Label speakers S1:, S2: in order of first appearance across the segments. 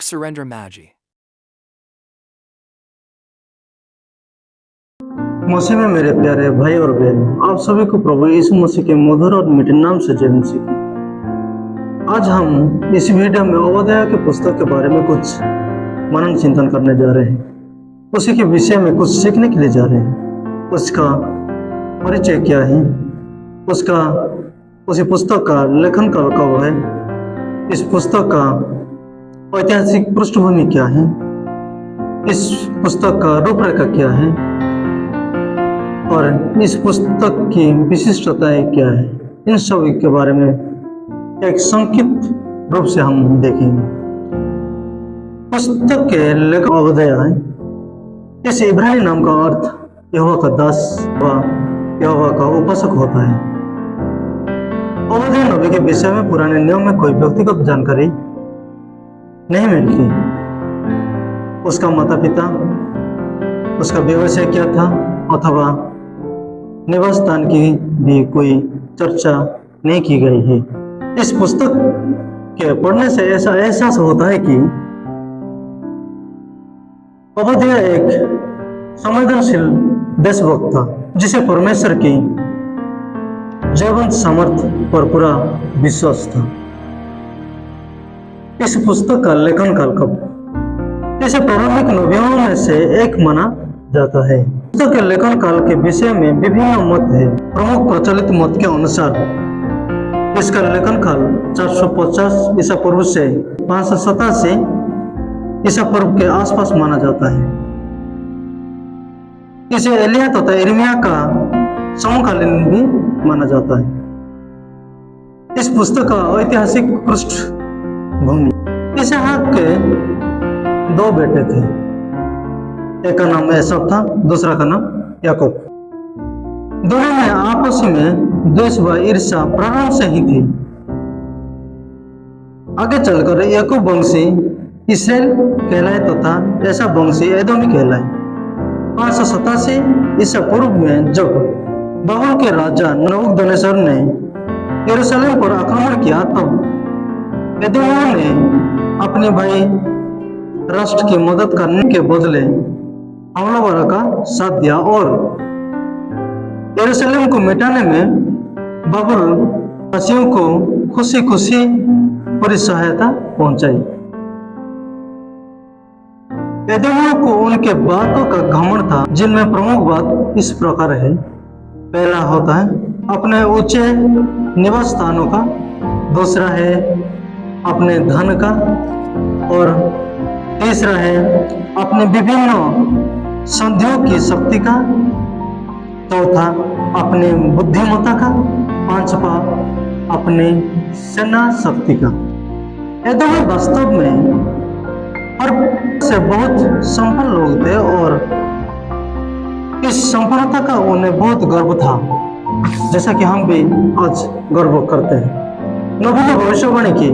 S1: Surendra Maggi.
S2: मसीह में मेरे प्यारे भाई और बहन, आप सभी को प्रभु यीशु मसीह के मधुर और मीठे नाम से जय मसीह की। आज हम इस वीडियो में ओबद्याह की पुस्तक के बारे में कुछ मनन चिंतन करने जा रहे हैं। उसी के विषय में कुछ सीखने के लिए जा रहे हैं। उसका परिचय क्या है, उसी पुस्तक का लेखन कब है, इस पुस्तक का ऐतिहासिक पृष्ठभूमि क्या है, इस पुस्तक का रूपरेखा क्या है और इस पुस्तक की विशिष्टताएं क्या है, इन सभी के बारे में एक संक्षिप्त रूप से हम देखेंगे। पुस्तक के लेखक ओबद्याह है। इस इब्रानी नाम का अर्थ यहोवा का दास व यहोवा का उपासक होता है। ओबद्याह नबी के विषय में पुराने नियम में कोई व्यक्तिगत जानकारी नहीं मिलती। उसका माता पिता, उसका व्यवसाय क्या था अथवा निवास स्थान की भी कोई चर्चा नहीं की गई है। इस पुस्तक के पढ़ने से ऐसा एहसास होता है कि ओबद्याह एक संवेदनशील देशभक्त था, जिसे परमेश्वर की जीवंत सामर्थ्य पर पूरा विश्वास था। इस पुस्तक का लेखन काल कब? इसे प्रारंभिक नबियों में से एक माना जाता है। पुस्तक के लेखन काल के विषय में विभिन्न मत है। प्रमुख प्रचलित मत के अनुसार इसका लेखन काल 450 ईसा पूर्व से 587 ईसा पूर्व के आसपास माना जाता है। इसे एलिया तथा यिर्मयाह का समकालीन भी माना जाता है। इस पुस्तक का ऐतिहासिक पृष्ठभूमि, इसहाक के 2 बेटे थे। एक का नाम एसाव था, दूसरा का नाम याकूब। दोनों में आपस में द्वेष व ईर्ष्या प्रारंभ से ही थी। आगे चलकर याकूब वंशी इसराइल कहलाए तथा एसाव वंशी एदोमी कहलाए। 587 ईसा पूर्व में जब बाबुल के राजा नबूकदनेस्सर ने यरूशलेम पर आक्रमण किया, तब एदोमियों ने अपने भाई राष्ट्र की मदद करने के बदले हमलावरों का साथ दिया और यरूशलेम को मिटाने में बाबुल वासियों को खुशी खुशी पूरी सहायता पहुंचाई। एदोमियों को उनके बातों का घमंड था, जिनमें प्रमुख बात इस प्रकार है। पहला होता है अपने ऊंचे निवास स्थानों का, दूसरा है अपने धन का और तीसरा है अपने विभिन्न संधियों की शक्ति का, चौथा अपने बुद्धिमत्ता का, पांचवा अपने सेना शक्ति का। एदोमी वास्तव में और से बहुत संपन्न लोग थे और इस संपन्नता का उन्हें बहुत गर्व था, जैसा कि हम भी आज गर्व करते हैं। नबी ने भविष्यवाणी की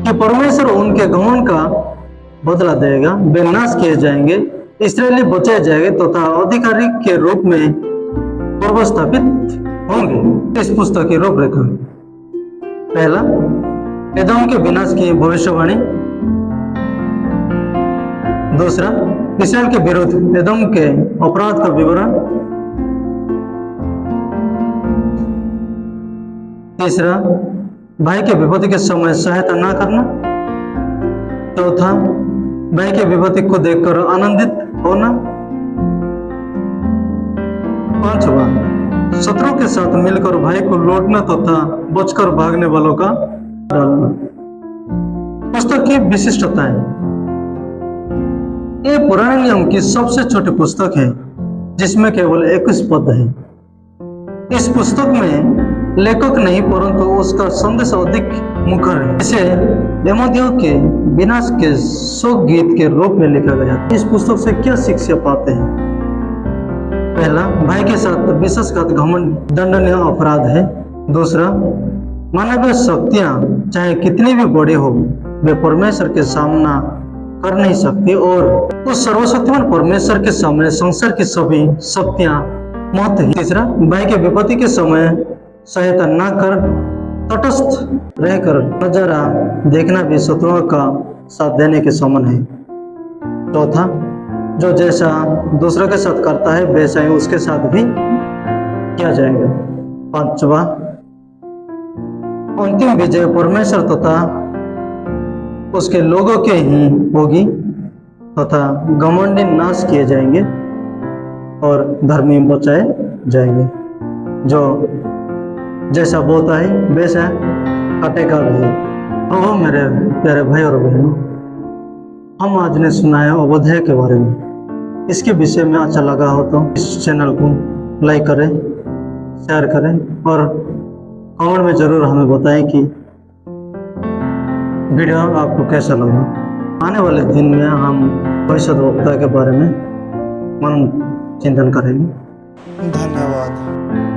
S2: कि परमेश्वर उनके घमंड का बदला देगा, वे नाश किए जाएंगे, इस्राएली बचाए जाएंगे तथा अधिकारी के रूप में पूर्वस्थापित होंगे। इस पुस्तक की रूपरेखा, पहला एदोम के विनाश की भविष्यवाणी, दूसरा इस्राएल के विरुद्ध एदोम के अपराध का विवरण, तीसरा भाई के विपत्ति के समय सहायता न करना, चौथा भाई के विपत्ति को देखकर आनंदित होना, पांचवा शत्रु के साथ मिलकर भाई को लौटना तथा बचकर भागने वालों का डालना। पुस्तक की विशिष्टताएं, ये पुराने नियम की सबसे छोटी पुस्तक है जिसमें केवल 21 पद है। इस पुस्तक में लेखक नहीं परंतु उसका संदेश अधिक मुखर है। इसे यमोदियों के विनाश के शोक गीत के रूप में लिखा गया। इस पुस्तक से क्या शिक्षा पाते हैं? पहला, भाई के साथ विश्वासघात घमंड दंडनीय अपराध है। दूसरा, मानवीय शक्तियां चाहे कितनी भी बड़ी हो, वे परमेश्वर के सामना कर नहीं सकती और उस सर्वशक्तिमान परमेश्वर के सामने संसार की सभी शक्तियां महत्वहीन। तीसरा, भाई के विपत्ति के समय सहायता न कर तटस्थ रहकर नजारा देखना भी शत्रुओं का साथ देने के समान है। चौथा, जो जैसा दूसरे के साथ करता है वैसा ही उसके साथ भी किया जाएगा। पांचवा, अंतिम विजय परमेश्वर तथा उसके लोगों के ही होगी तथा घमंडी नाश किए जाएंगे और धर्मी बचाए जाएंगे। जो जैसा बोता है वैसा काटेगा भी। प्रभु मेरे प्यारे भाई और बहनों, हम आज ने सुना है अवध्याय के बारे में। इसके विषय में अच्छा लगा हो तो इस चैनल को लाइक करें, शेयर करें और कमेंट में जरूर हमें बताएं कि वीडियो आपको कैसा लगा। आने वाले दिन में हम भविष्यद्वक्ता के बारे में मन चिंतन करेंगे।
S1: धन्यवाद।